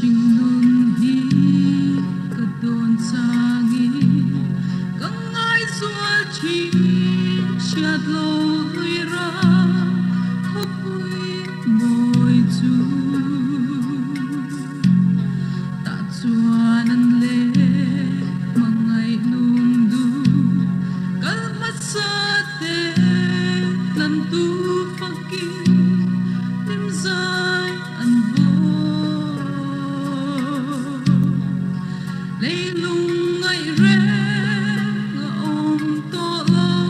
chinh nun hi cả đồn sangi căng ai xua chi chặt lâu hơi ra khóc vui môi chu ta chuan an lệ mang ngày nung du cả mắt sa te lần tu fakir nim dài an lấy lung ngày rẽ ngỡ ôm to lâu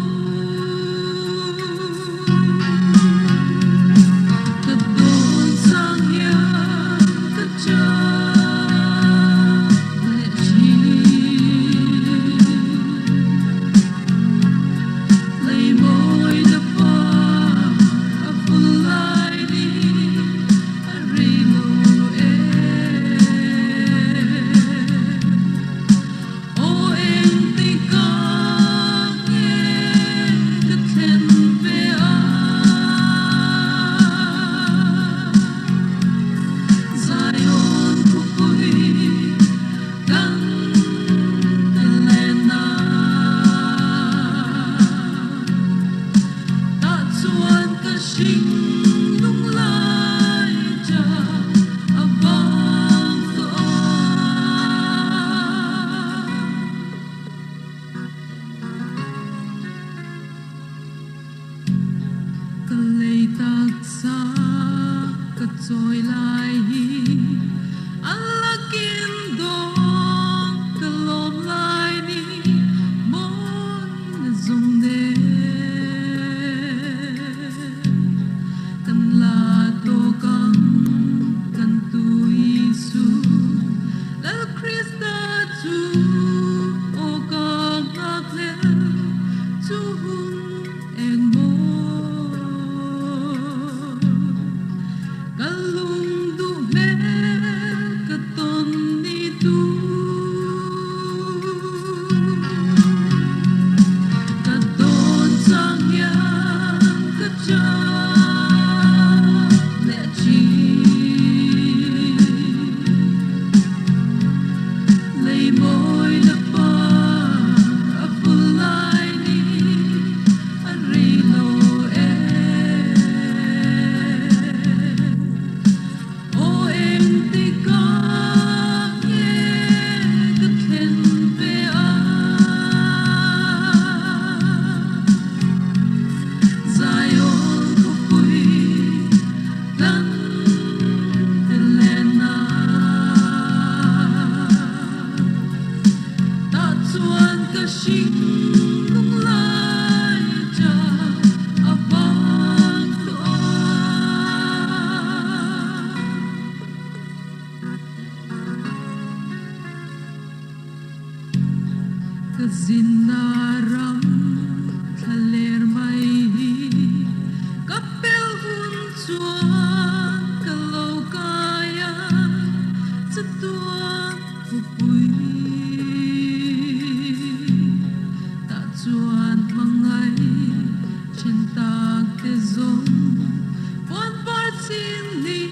thật đồn sang nhà thật cha lệ chi lấy môi đập vào phun lại đi rì mù ô em tình con nghe cất lên về Zion của vui căng lên ta chuan cả sinh lung lại cha vang to cả lấy tác xa cả trôi lại Allah kim đó cả lom lại đi món dùng để cần là tô căng cần tu Giêsu là Christa tu ô con ngạc lên tu hun en mô cả lung du hết cả tôn ni tu cả tôn sang nhà cả cha lệ chi lấy môi lấp bờ phun lại đi rì lô ô em tình con nghe cất lên về Zion của vui căng lên ta chuan cả sinh lung lại cha vang to cả zin na ram thaler mai cả bel hun chuan cả lâu kaya chất tua của bụi ta chuan mang ngày trên ta cái giống quan phát xin đi